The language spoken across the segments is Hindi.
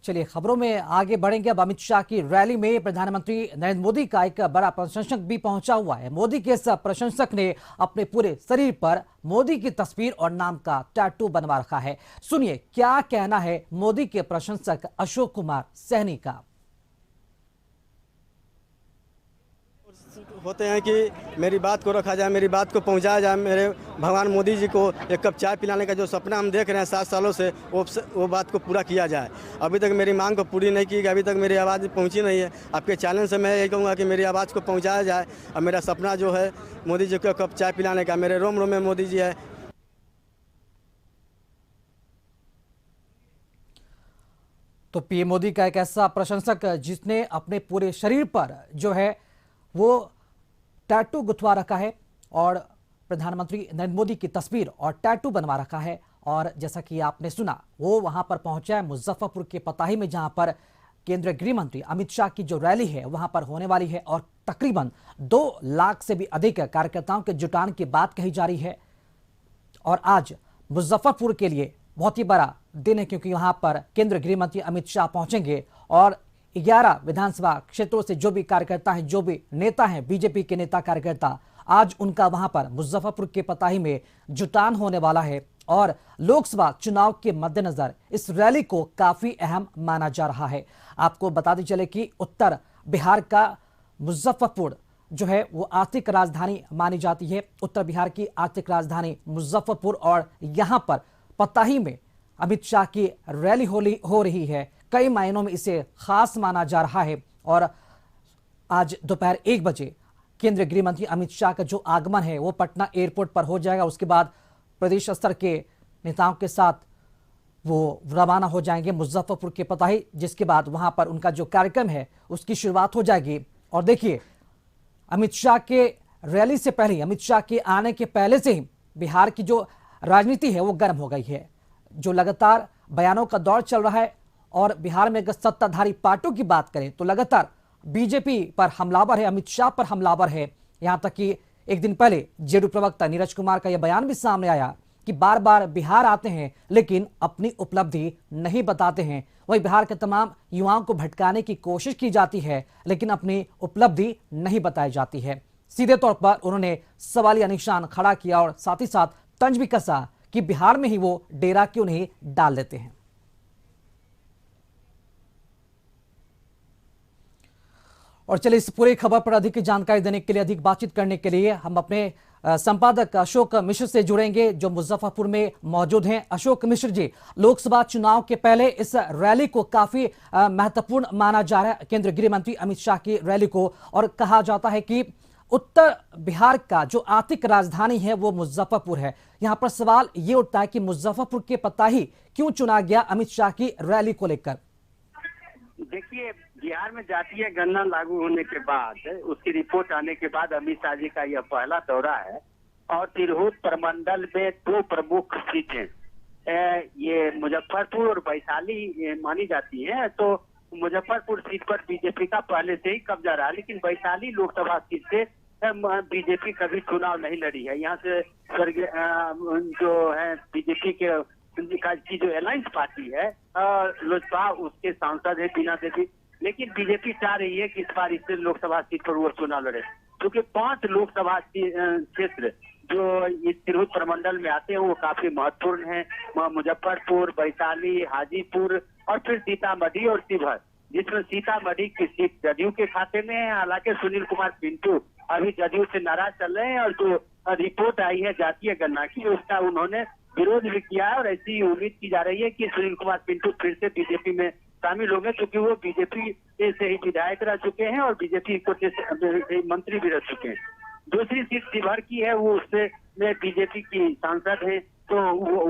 चलिए खबरों में आगे बढ़ेंगे। अब अमित शाह की रैली में प्रधानमंत्री नरेंद्र मोदी का एक बड़ा प्रशंसक भी पहुंचा हुआ है। मोदी के इस प्रशंसक ने अपने पूरे शरीर पर मोदी की तस्वीर और नाम का टैटू बनवा रखा है। सुनिए क्या कहना है मोदी के प्रशंसक अशोक कुमार सहनी का। होते हैं कि मेरी बात को रखा जाए, मेरी बात को पहुंचाया जाए, मेरे भगवान मोदी जी को एक कप चाय पिलाने का जो सपना हम देख रहे हैं 7 सालों से वो बात को पूरा किया जाए। अभी तक मेरी मांग को पूरी नहीं की गई, अभी तक मेरी आवाज़ पहुंची नहीं है। आपके चैनल से मैं यही कहूँगा कि मेरी आवाज़ को पहुँचाया जाए और मेरा सपना जो है मोदी जी को कप चाय पिलाने का, मेरे रोम रोम में मोदी जी है। तो पीएम मोदी का एक ऐसा प्रशंसक जिसने अपने पूरे शरीर पर जो है वो टैटू गुथवा रखा है और प्रधानमंत्री नरेंद्र मोदी की तस्वीर और टैटू बनवा रखा है। और जैसा कि आपने सुना वो वहां पर पहुंचा है मुजफ्फरपुर के पताही में, जहां पर केंद्रीय गृह मंत्री अमित शाह की जो रैली है वहां पर होने वाली है और तकरीबन 2 लाख से भी अधिक कार्यकर्ताओं के जुटान की बात कही जा रही है। और आज मुजफ्फरपुर के लिए बहुत ही बड़ा दिन है क्योंकि वहां पर केंद्रीय गृह मंत्री अमित शाह पहुंचेंगे और 11 विधानसभा क्षेत्रों से जो भी कार्यकर्ता हैं, जो भी नेता हैं, बीजेपी के नेता कार्यकर्ता, आज उनका वहां पर मुजफ्फरपुर के पताही में जुटान होने वाला है। और लोकसभा चुनाव के मद्देनजर इस रैली को काफी अहम माना जा रहा है। आपको बताते चले कि उत्तर बिहार का मुजफ्फरपुर जो है वो आर्थिक राजधानी मानी जाती है। उत्तर बिहार की आर्थिक राजधानी मुजफ्फरपुर और यहां पर पताही में अमित शाह की रैली हो रही है। कई मायनों में इसे खास माना जा रहा है। और आज दोपहर 1 बजे केंद्रीय गृह मंत्री अमित शाह का जो आगमन है वो पटना एयरपोर्ट पर हो जाएगा। उसके बाद प्रदेश स्तर के नेताओं के साथ वो रवाना हो जाएंगे मुजफ्फरपुर के पताही, जिसके बाद वहां पर उनका जो कार्यक्रम है उसकी शुरुआत हो जाएगी। और देखिए अमित शाह के रैली से पहले, अमित शाह के आने के पहले से ही बिहार की जो राजनीति है वो गर्म हो गई है। जो लगातार बयानों का दौर चल रहा है और बिहार में अगर सत्ताधारी पार्टियों की बात करें तो लगातार बीजेपी पर हमलावर है, अमित शाह पर हमलावर है। यहां तक कि एक दिन पहले जेडीयू प्रवक्ता नीरज कुमार का यह बयान भी सामने आया कि बार बार बिहार आते हैं लेकिन अपनी उपलब्धि नहीं बताते हैं। वही बिहार के तमाम युवाओं को भटकाने की कोशिश की जाती है लेकिन अपनी उपलब्धि नहीं बताई जाती है। सीधे तौर पर उन्होंने सवालिया निशान खड़ा किया और साथ ही साथ तंज भी कसा कि बिहार में ही वो डेरा क्यों नहीं डाल देते हैं। और चलिए इस पूरी खबर पर अधिक जानकारी देने के लिए, अधिक बातचीत करने के लिए हम अपने संपादक अशोक मिश्र से जुड़ेंगे जो मुजफ्फरपुर में मौजूद हैं। अशोक मिश्र जी, लोकसभा चुनाव के पहले इस रैली को काफी महत्वपूर्ण माना जा रहा है, केंद्रीय गृह मंत्री अमित शाह की रैली को, और कहा जाता है कि उत्तर बिहार का जो आर्थिक राजधानी है वो मुजफ्फरपुर है। यहां पर सवाल ये उठता है कि मुजफ्फरपुर के पताही क्यों चुना गया अमित शाह की रैली को लेकर। देखिए, बिहार में जातीय गणना लागू होने के बाद, उसकी रिपोर्ट आने के बाद अमित शाह जी का यह पहला दौरा है और तिरहुत प्रमंडल में 2 प्रमुख सीटें ये मुजफ्फरपुर और वैशाली मानी जाती है। तो मुजफ्फरपुर सीट पर बीजेपी का पहले से ही कब्जा रहा, लेकिन वैशाली लोकसभा सीट से बीजेपी कभी चुनाव नहीं लड़ी है। यहाँ से जो है बीजेपी के की जो अलायंस पार्टी है लोजपा, उसके सांसद है बीना देवी, लेकिन बीजेपी चाह रही है कि इस बार इससे लोकसभा सीट पर वो चुनाव लड़े, क्योंकि 5 लोकसभा क्षेत्र जो इस तिरहुत प्रमंडल में आते हैं वो काफी महत्वपूर्ण है। मुजफ्फरपुर, वैशाली, हाजीपुर और फिर सीतामढ़ी और शिवहर, जिसमें सीतामढ़ी की सीट जदयू के खाते में है। हालांकि सुनील कुमार पिंटू अभी जदयू से नाराज चल रहे हैं और जो रिपोर्ट आई है जातीय गणना की उसका उन्होंने विरोध भी किया है और ऐसी उम्मीद की जा रही है कि सुनील कुमार पिंटू फिर से बीजेपी में शामिल होंगे, क्योंकि वो बीजेपी से ही विधायक रह चुके हैं और बीजेपी कोटे से मंत्री भी रह चुके हैं। दूसरी सीट शिवहर की है, वो उससे बीजेपी की सांसद है, तो वो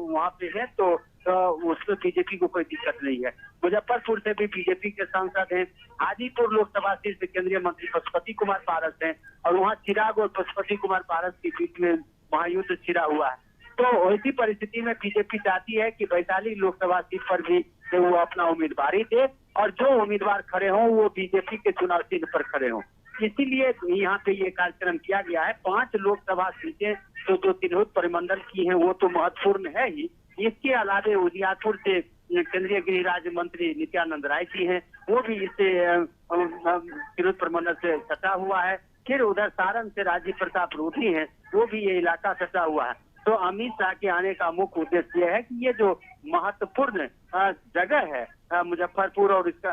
वहाँ पे है, तो उसमें बीजेपी को कोई दिक्कत नहीं है। मुजफ्फरपुर से भी बीजेपी के सांसद हैं। हाजीपुर लोकसभा सीट से केंद्रीय मंत्री पशुपति कुमार पारस हैं और वहाँ चिराग और पशुपति कुमार पारस के बीच में महायुद्ध छिड़ा हुआ है। तो ऐसी परिस्थिति में बीजेपी चाहती है कि वैशाली लोकसभा सीट पर भी वो अपना उम्मीदवारी दे और जो उम्मीदवार खड़े हों वो बीजेपी के चुनाव चिन्ह पर खड़े हों। इसीलिए यहाँ पे ये कार्यक्रम किया गया है। 5 लोकसभा सीटें तो जो तिरहुत परिमंडल की हैं वो तो महत्वपूर्ण है ही, इसके अलावे उजियारपुर से केंद्रीय गृह राज्य मंत्री नित्यानंद राय जी हैं, वो भी इससे तिरहुत प्रमंडल से सटा हुआ है। फिर उधर सारण से राजीव प्रताप रूडी हैं, वो भी ये इलाका सटा हुआ है। तो अमित शाह के आने का मुख्य उद्देश्य यह है कि ये जो महत्वपूर्ण जगह है मुजफ्फरपुर और इसका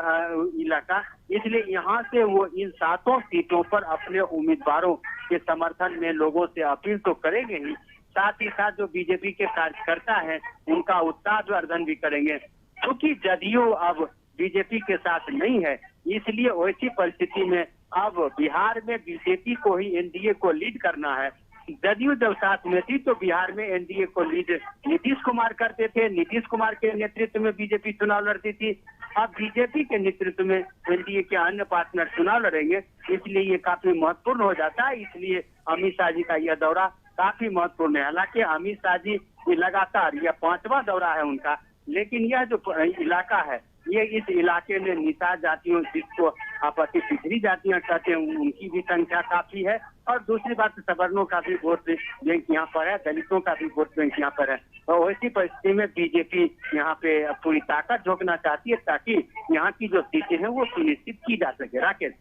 इलाका, इसलिए यहाँ से वो इन 7 सीटों पर अपने उम्मीदवारों के समर्थन में लोगों से अपील तो करेंगे ही, साथ ही साथ जो बीजेपी के कार्यकर्ता हैं उनका उत्साहवर्धन भी करेंगे। क्योंकि जदयू अब बीजेपी के साथ नहीं है, इसलिए वैसी परिस्थिति में अब बिहार में बीजेपी को ही एनडीए को लीड करना है। जदयू जब साथ में थी तो बिहार में एनडीए को लीड नीतीश कुमार करते थे, नीतीश कुमार के नेतृत्व में बीजेपी चुनाव लड़ती थी। अब बीजेपी के नेतृत्व में एनडीए के अन्य पार्टनर चुनाव लड़ेंगे, इसलिए ये काफी महत्वपूर्ण हो जाता है। इसलिए अमित शाह जी का यह दौरा काफी महत्वपूर्ण है। हालांकि अमित शाह जी लगातार यह 5वां दौरा है उनका, लेकिन यह जो इलाका है, ये इस इलाके में निषाद जातियों, जिसको आपत्ति पिछड़ी जातियां कहते हैं, उनकी भी संख्या काफी है। और दूसरी बात, सवर्णों का भी वोट बैंक यहाँ पर है, दलितों का भी वोट बैंक यहाँ पर है। और वैसी परिस्थिति में बीजेपी यहाँ पे पूरी ताकत झोंकना चाहती है ताकि यहाँ की जो सीटें हैं वो सुनिश्चित की जा सके। राकेश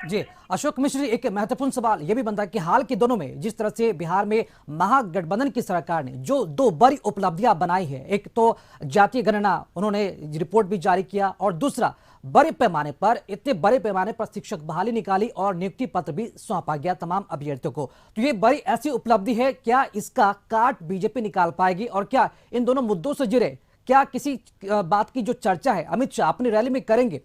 जी, अशोक मिश्र जी, एक महत्वपूर्ण सवाल यह भी बनता है कि हाल के दिनों में जिस तरह से बिहार में महागठबंधन की सरकार ने जो 2 बड़ी उपलब्धियां बनाई है, एक तो जातीय गणना उन्होंने रिपोर्ट भी जारी किया और दूसरा बड़े पैमाने पर, इतने बड़े पैमाने पर शिक्षक बहाली निकाली और नियुक्ति पत्र भी सौंपा गया तमाम अभ्यर्थियों को। तो ये बड़ी ऐसी उपलब्धि है, क्या इसका काट बीजेपी निकाल पाएगी? और क्या इन दोनों मुद्दों से जुड़े क्या किसी बात की जो चर्चा है अमित शाह अपनी रैली में करेंगे?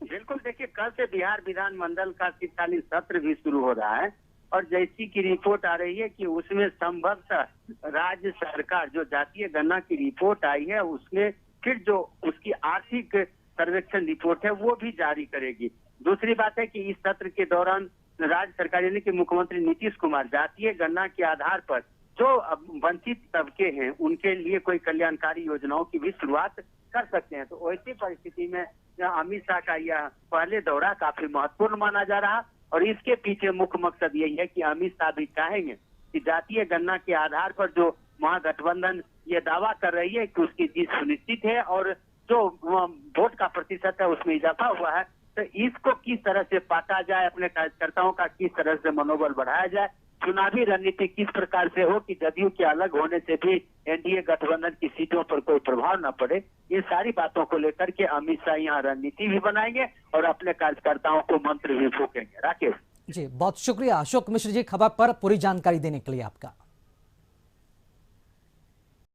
बिल्कुल, देखिए कल से बिहार विधानमंडल का शीतकालीन सत्र भी शुरू हो रहा है और जैसी की रिपोर्ट आ रही है कि उसमें संभवतः राज्य सरकार जो जातीय गणना की रिपोर्ट आई है उसमें फिर जो उसकी आर्थिक सर्वेक्षण रिपोर्ट है वो भी जारी करेगी। दूसरी बात है कि इस सत्र के दौरान राज्य सरकार यानी कि मुख्यमंत्री नीतीश कुमार जातीय गणना के आधार पर जो वंचित तबके हैं उनके लिए कोई कल्याणकारी योजनाओं की भी शुरुआत कर सकते हैं। तो ऐसी परिस्थिति में अमित शाह का यह पहले दौरा काफी महत्वपूर्ण माना जा रहा और इसके पीछे मुख्य मकसद यही है कि अमित शाह भी चाहेंगे कि जातीय गणना के आधार पर जो महागठबंधन ये दावा कर रही है कि उसकी जीत सुनिश्चित है और जो वोट का प्रतिशत है उसमें इजाफा हुआ है, तो इसको किस तरह से पाटा जाए, अपने कार्यकर्ताओं का किस तरह से मनोबल बढ़ाया जाए, चुनावी रणनीति किस प्रकार से हो कि जदयू के अलग होने से भी एनडीए गठबंधन की सीटों पर कोई प्रभाव न पड़े, इन सारी बातों को लेकर के अमित शाह यहाँ रणनीति भी बनाएंगे और अपने कार्यकर्ताओं को मंत्र भी फूकेंगे। राकेश जी, बहुत शुक्रिया अशोक मिश्र जी, खबर पर पूरी जानकारी देने के लिए आपका।